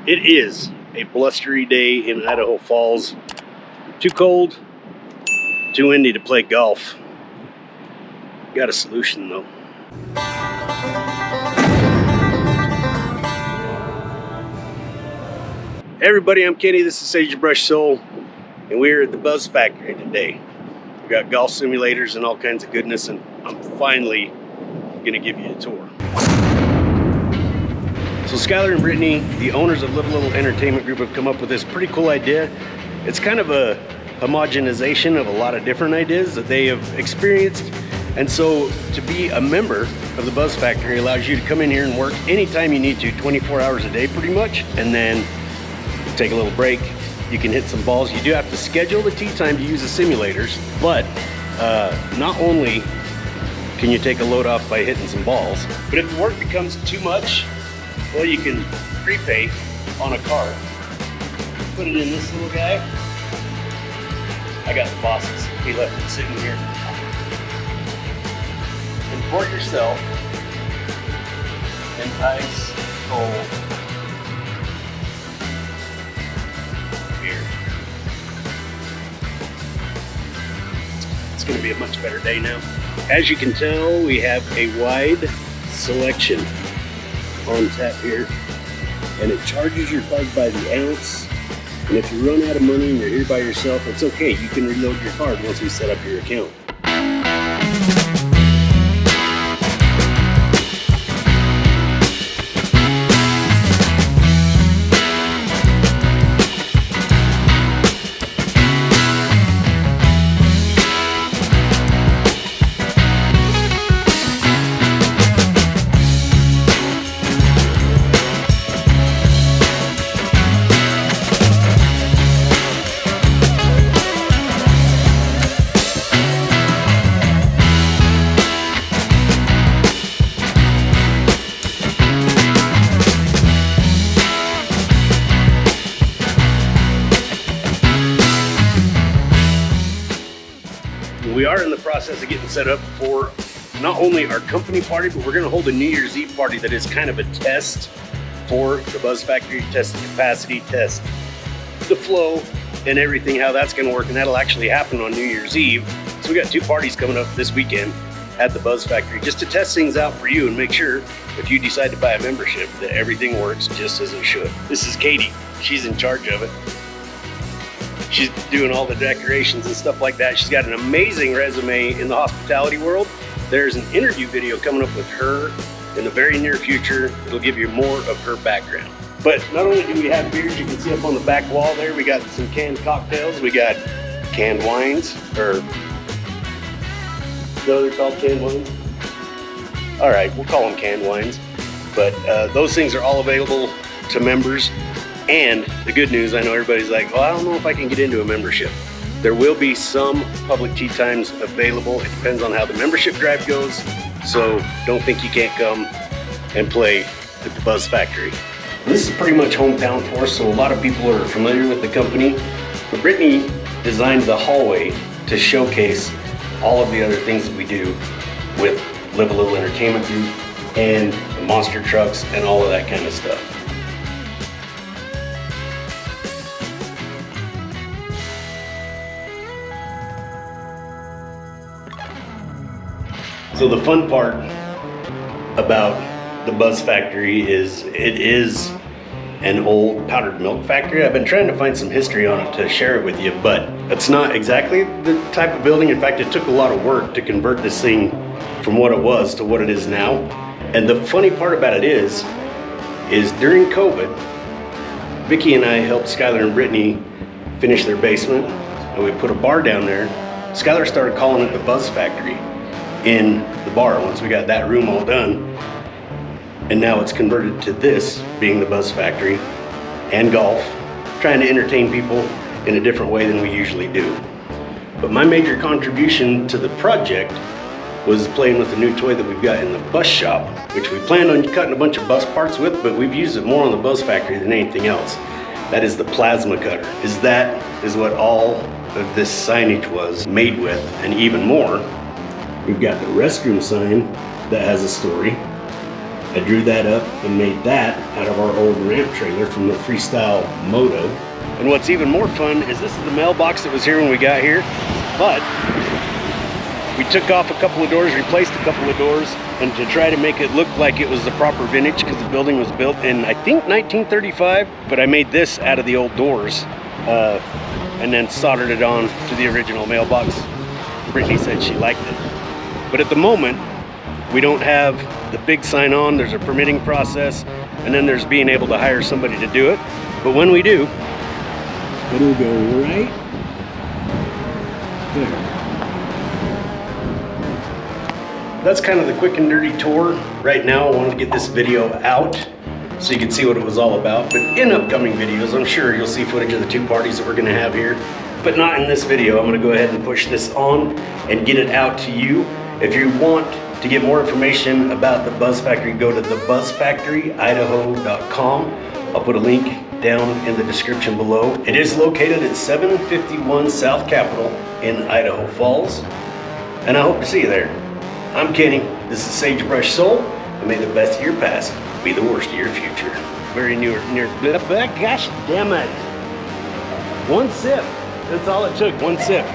It is a blustery day in Idaho Falls. Too cold, too windy to play golf. Got a solution though. Hey everybody, I'm Kenny. This is Sagebrush Soul, and we're at the Buzz Factory today. We got golf simulators and all kinds of goodness, and I'm finally gonna give you a tour. So Skylar and Brittany, the owners of Little Entertainment Group, have come up with this pretty cool idea. It's kind of a homogenization of a lot of different ideas that they have experienced. And so to be a member of the Buzz Factory allows you to come in here and work anytime you need to, 24 hours a day pretty much, and then take a little break. You can hit some balls. You do have to schedule the tee time to use the simulators, but not only can you take a load off by hitting some balls, but if the work becomes too much, well, you can prepay on a card. Put it in this little guy. I got the boss's. He left it sitting here. And pour yourself an ice cold beer. It's going to be a much better day now. As you can tell, we have a wide selection on tap here, and it charges your card by the ounce. And if you run out of money and you're here by yourself, it's okay. You can reload your card once we set up your account. We are in the process of getting set up for not only our company party, but we're going to hold a New Year's Eve party that is kind of a test for the Buzz Factory, test the capacity, test the flow and everything, how that's going to work, and that'll actually happen on New Year's Eve. So we got two parties coming up this weekend at the Buzz Factory just to test things out for you and make sure if you decide to buy a membership that everything works just as it should. This is Katie. She's in charge of it. She's doing all the decorations and stuff like that. She's got an amazing resume in the hospitality world. There's an interview video coming up with her in the very near future. It'll give you more of her background. But not only do we have beers, you can see up on the back wall there, we got some canned cocktails. We got canned wines, or no, they're called canned wines. All right, we'll call them canned wines. But those things are all available to members. And the good news, I know everybody's like, well, I don't know if I can get into a membership. There will be some public tee times available. It depends on how the membership drive goes. So don't think you can't come and play at the Buzz Factory. This is pretty much hometown for us, so a lot of people are familiar with the company. But Brittany designed the hallway to showcase all of the other things that we do with Live a Little Entertainment Group and the monster trucks and all of that kind of stuff. So the fun part about the Buzz Factory is it is an old powdered milk factory. I've been trying to find some history on it to share it with you, but it's not exactly the type of building. In fact, it took a lot of work to convert this thing from what it was to what it is now. And the funny part about it is during COVID, Vicki and I helped Skylar and Brittany finish their basement, and we put a bar down there. Skylar started calling it the Buzz Factory in the bar once we got that room all done. And now it's converted to this being the Buzz Factory and golf, trying to entertain people in a different way than we usually do. But my major contribution to the project was playing with the new toy that we've got in the bus shop, which we planned on cutting a bunch of bus parts with, but we've used it more on the Buzz Factory than anything else. That is the plasma cutter. That is what all of this signage was made with, and even more. We've got the restroom sign that has a story. I drew that up and made that out of our old ramp trailer from the Freestyle Moto. And what's even more fun is this is the mailbox that was here when we got here, but we took off a couple of doors, replaced a couple of doors, and to try to make it look like it was the proper vintage, because the building was built in, I think, 1935, but I made this out of the old doors and then soldered it on to the original mailbox. Brittany said she liked it. But at the moment, we don't have the big sign on. There's a permitting process, and then there's being able to hire somebody to do it. But when we do, it'll go right there. That's kind of the quick and dirty tour. Right now, I wanted to get this video out so you can see what it was all about. But in upcoming videos, I'm sure you'll see footage of the two parties that we're gonna have here, but not in this video. I'm gonna go ahead and push this on and get it out to you. If you want to get more information about the Buzz Factory, go to thebuzzfactoryidaho.com. I'll put a link down in the description below. It is located at 751 South Capitol in Idaho Falls, and I hope to see you there. I'm Kenny, this is Sagebrush Soul, and may the best of your past be the worst of your future. Very near, gosh damn it. One sip, that's all it took, one sip.